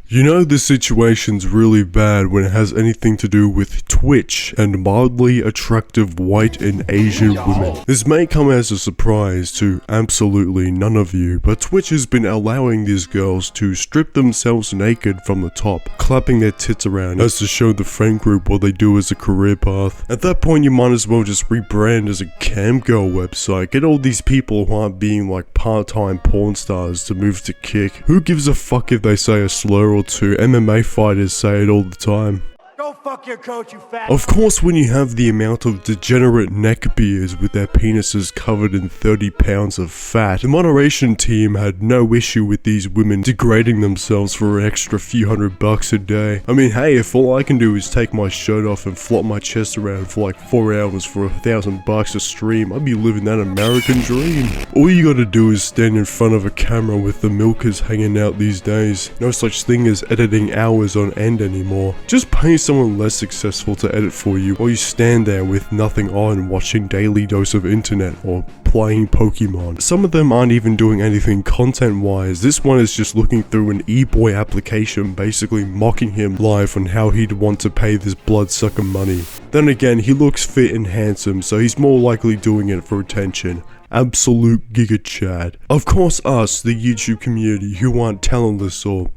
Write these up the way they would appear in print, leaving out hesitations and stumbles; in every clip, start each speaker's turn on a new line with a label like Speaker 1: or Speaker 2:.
Speaker 1: You know the situation's really bad when it has anything to do with Twitch and mildly attractive white and Asian women. This may come as a surprise to absolutely none of you, but Twitch has been allowing these girls to strip themselves naked from the top, clapping their tits around as to show the friend group what they do as a career path. At that point you might as well just rebrand as a camgirl website, get all these people who aren't being like part-time porn stars to move to Kick. Who gives a fuck if they say a slur or two? MMA fighters say it all the time.
Speaker 2: Go fuck your coach, you fat.
Speaker 1: Of course, when you have the amount of degenerate neckbeards with their penises covered in 30 pounds of fat, the moderation team had no issue with these women degrading themselves for an extra few $100 a day. I mean, hey, if all I can do is take my shirt off and flop my chest around for like 4 hours for $1,000 a stream, I'd be living that American dream. All you gotta do is stand in front of a camera with the milkers hanging out these days. No such thing as editing hours on end anymore. Just pay someone less successful to edit for you while you stand there with nothing on watching Daily Dose of Internet or playing Pokemon. Some of them aren't even doing anything content wise. This one is just looking through an e-boy application basically mocking him live on how he'd want to pay this bloodsucker money. Then again, he looks fit and handsome, so he's more likely doing it for attention. Absolute Giga Chad. Of course us, the YouTube community who aren't talentless or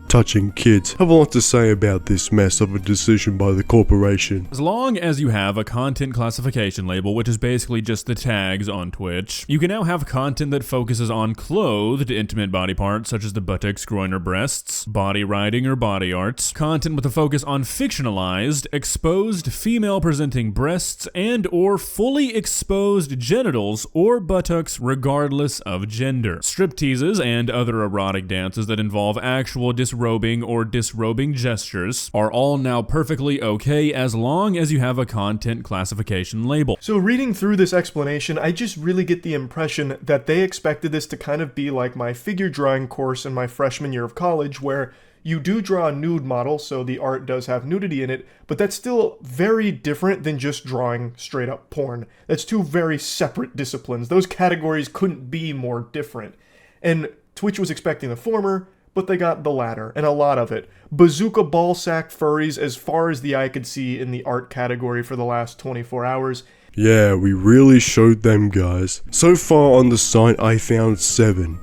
Speaker 1: touching kids, have a lot to say about this mess of a decision by the corporation.
Speaker 3: As long as you have a content classification label, which is basically just the tags on Twitch, you can now have content that focuses on clothed intimate body parts such as the buttocks, groin, or breasts, body riding or body art, content with a focus on fictionalized, exposed female presenting breasts and or fully exposed genitals or buttocks regardless of gender, strip teases and other erotic dances that involve actual disrobing or disrobing gestures are all now perfectly okay as long as you have a content classification label.
Speaker 4: So reading through this explanation, I just really get the impression that they expected this to kind of be like my figure drawing course in my freshman year of college, where you do draw a nude model, so the art does have nudity in it, but that's still very different than just drawing straight up porn. That's two very separate disciplines. Those categories couldn't be more different. And Twitch was expecting the former, but they got the latter, and a lot of it. Bazooka ballsack furries as far as the eye could see in the art category for the last 24 hours.
Speaker 1: Yeah, we really showed them, guys. So far on the site I found 7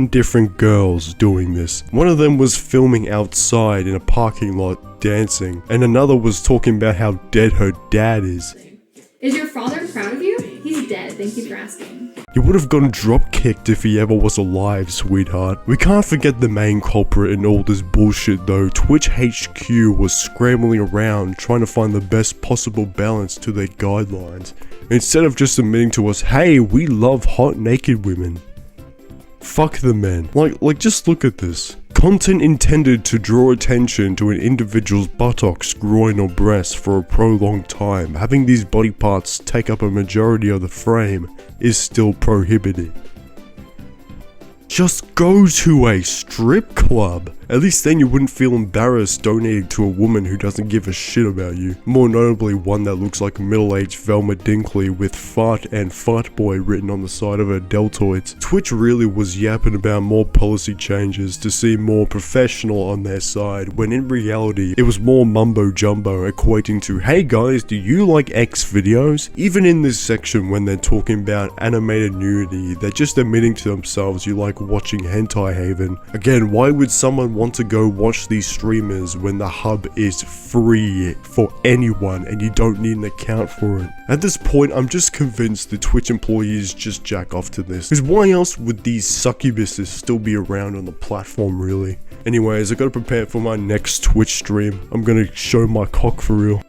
Speaker 1: different girls doing this. One of them was filming outside in a parking lot dancing, and another was talking about how dead her dad is.
Speaker 5: Is your father proud of you? He's dead, thank you for asking.
Speaker 1: He would have gotten drop-kicked if he ever was alive, sweetheart. We can't forget the main culprit in all this bullshit though. Twitch HQ was scrambling around trying to find the best possible balance to their guidelines, instead of just admitting to us, hey, we love hot naked women. Fuck the men. Like just look at this. Content intended to draw attention to an individual's buttocks, groin or breast for a prolonged time, having these body parts take up a majority of the frame, is still prohibited. Just go to a strip club. At least then you wouldn't feel embarrassed donating to a woman who doesn't give a shit about you. More notably one that looks like middle-aged Velma Dinkley with fart and fart boy written on the side of her deltoids. Twitch really was yapping about more policy changes to seem more professional on their side, when in reality it was more mumbo jumbo, equating to, hey guys, do you like X videos? Even in this section when they're talking about animated nudity, they're just admitting to themselves you like watching Hentai Haven. Again, why would someone want to go watch these streamers when the hub is free for anyone and you don't need an account for it? At this point, I'm just convinced the Twitch employees just jack off to this, because why else would these succubuses still be around on the platform really? Anyways, I gotta prepare for my next Twitch stream. I'm gonna show my cock for real.